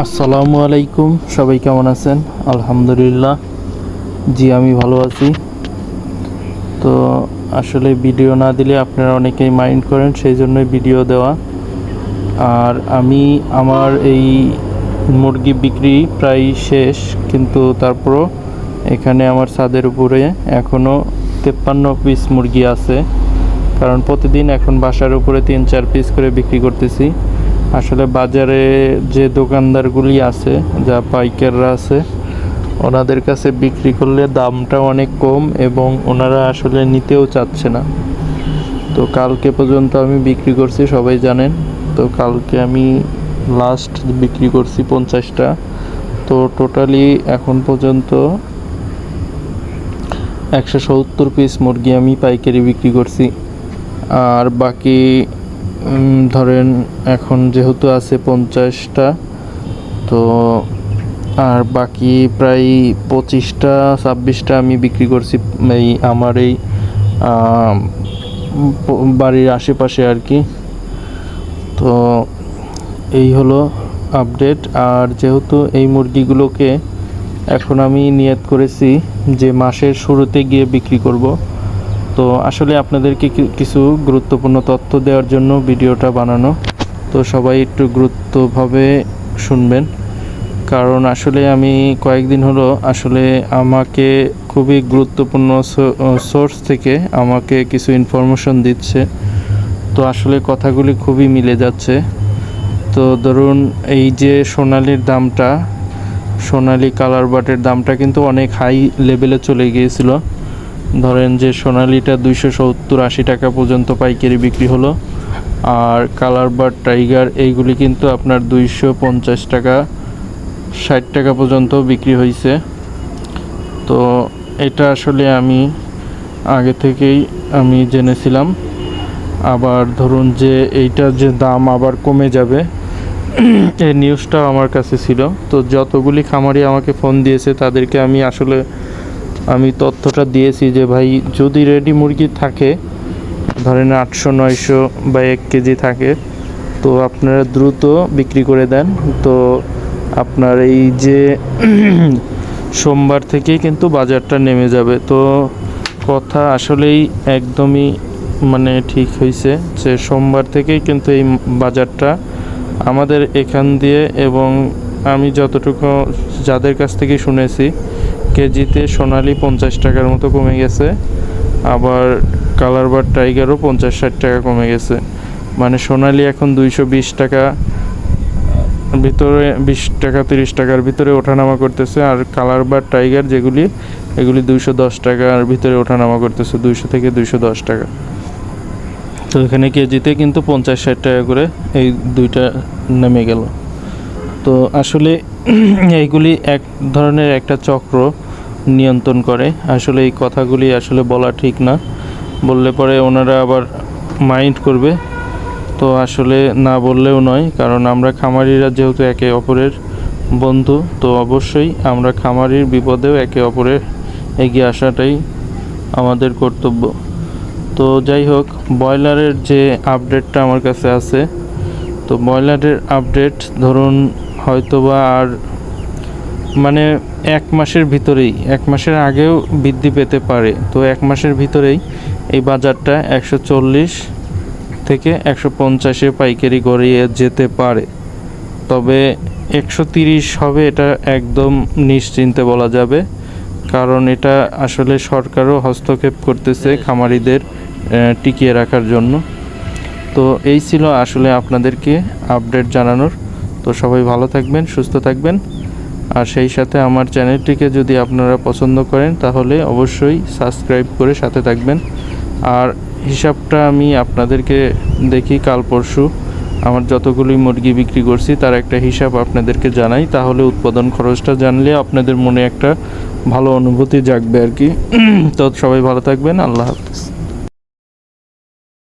আসসালামু আলাইকুম, সবাই কেমন আছেন? আলহামদুলিল্লাহ, জি আমি ভালো আছি। তো আসলে ভিডিও না দিলে আপনারা অনেকেই মাইন্ড করেন, সেই জন্যই ভিডিও দেওয়া। আর আমি আমার এই মুরগি বিক্রি প্রায় শেষ, কিন্তু তারপরও এখানে আমার ছাদের উপরে এখনও 53 পিস মুরগি আছে, কারণ প্রতিদিন এখন বাসার উপরে 3-4 পিস করে বিক্রি করতেছি। আসলে বাজারে যে দোকানদারগুলি আছে, যা পাইকাররা আছে, ওনাদের কাছে বিক্রি করলে দামটা অনেক কম এবং ওনারা আসলে নিতেও চাচ্ছে না। তো কালকে পর্যন্ত আমি বিক্রি করছি, সবাই জানেন। তো কালকে আমি লাস্ট বিক্রি করছি 50টা। তো টোটালি এখন পর্যন্ত 170 পিস মুরগি আমি পাইকারি বিক্রি করছি। আর বাকি ধরেন এখন যেহেতু আছে 50টা, তো আর বাকি প্রায় 25টা-26টা আমি বিক্রি করছি এই আমার এই বাড়ির আশেপাশে আর কি। তো এই হলো আপডেট। আর যেহেতু এই মুরগিগুলোকে এখন আমি নিয়ত করেছি যে মাসের শুরুতে গিয়ে বিক্রি করব, তো আসলে আপনাদেরকে কিছু গুরুত্বপূর্ণ তথ্য দেওয়ার জন্য ভিডিওটা বানানো। তো সবাই একটু গুরুত্বভাবে শুনবেন, কারণ আসলে আমি কয়েকদিন হলো আসলে আমাকে খুবই গুরুত্বপূর্ণ সোর্স থেকে আমাকে কিছু ইনফরমেশন দিচ্ছে। তো আসলে কথাগুলি খুবই মিলে যাচ্ছে। তো ধরুন, এই যে সোনালির দামটা, সোনালি কালার বাটের দামটা কিন্তু অনেক হাই লেভেলে চলে গিয়েছিল। ধরেন যে সোনালিটা 270-80 টাকা পর্যন্ত পাইকারি বিক্রি হলো, আর কালার বাট টাইগার এইগুলি কিন্তু আপনার 250 টাকা 60 টাকা পর্যন্ত বিক্রি হয়েছে। তো এটা আসলে আমি আগে থেকেই আমি জেনেছিলাম। আবার ধরুন যে এইটার যে দাম আবার কমে যাবে, এই নিউজটাও আমার কাছে ছিল। তো যতগুলি খামারি আমাকে ফোন দিয়েছে তাদেরকে আমি তথ্যটা দিয়েছি যে ভাই, যদি রেডি মুরগি থাকে, ধরেন 800-900 বা 1 কেজি থাকে, তো আপনারা দ্রুত বিক্রি করে দেন। তো আপনার এই যে সোমবার থেকেই কিন্তু বাজারটা নেমে যাবে। তো কথা আসলেই একদমই ঠিক হয়েছে যে সোমবার থেকেই কিন্তু এই বাজারটা আমাদের এখান দিয়ে, এবং আমি যতটুকু যাদের কাছ থেকে শুনেছি, কেজিতে সোনালি 50 টাকার মতো কমে গেছে, আবার কালার বার টাইগারও 50-60 টাকা কমে গেছে। সোনালি এখন 220 টাকা ভিতরে, 20 টাকা 30 টাকার ভিতরে ওঠানামা করতেছে, আর কালার বার টাইগার এগুলি 210 টাকার ভিতরে ওঠানামা করতেছে, 200 থেকে 210 টাকা। তো এখানে কেজিতে কিন্তু 50-60 টাকা করে এই দুইটা নেমে গেল। তো আসলে এইগুলি এক ধরনের একটা চক্র নিয়ন্ত্রণ করে। আসলে এই কথাগুলি আসলে বলা ঠিক না, বললে পরে ওনারা আবার মাইন্ড করবে। তো আসলে না বললেও নয়, কারণ আমরা খামারিরা যেহেতু একে অপরের বন্ধু, তো অবশ্যই আমরা খামারির বিপদেও একে অপরের এগিয়ে আসাটাই আমাদের কর্তব্য। তো যাই হোক, ব্রয়লারের যে আপডেটটা আমার কাছে আছে, তো ব্রয়লারের আপডেট ধরুন হয়তোবা আর 1 মাসের ভিতরেই, 1 মাসের আগেও বৃদ্ধি পেতে পারে। তো 1 মাসের ভিতরেই এই বাজারটা 140 থেকে 150-এ পাইকারি গড়িয়ে যেতে পারে। তবে 130 হবে, এটা একদম নিশ্চিন্তে বলা যাবে, কারণ এটা আসলে সরকারও হস্তক্ষেপ করতেছে খামারিদের টিকিয়ে রাখার জন্য। তো এই ছিল আসলে আপনাদেরকে আপডেট জানানোর। তো সবাই ভালো থাকবেন, সুস্থ থাকবেন, আর সেই সাথে আমার চ্যানেলটিকে যদি আপনারা পছন্দ করেন তাহলে অবশ্যই সাবস্ক্রাইব করে সাথে থাকবেন। আর হিসাবটা আমি আপনাদেরকে দেখি কাল পরশু আমার যতগুলি মুরগি বিক্রি করছি তার একটা হিসাব আপনাদেরকে জানাই, তাহলে উৎপাদন খরচটা জানলে আপনাদের মনে একটা ভালো অনুভূতি জাগবে আর কি। তো সবাই ভালো থাকবেন, আল্লাহ হাফেজ।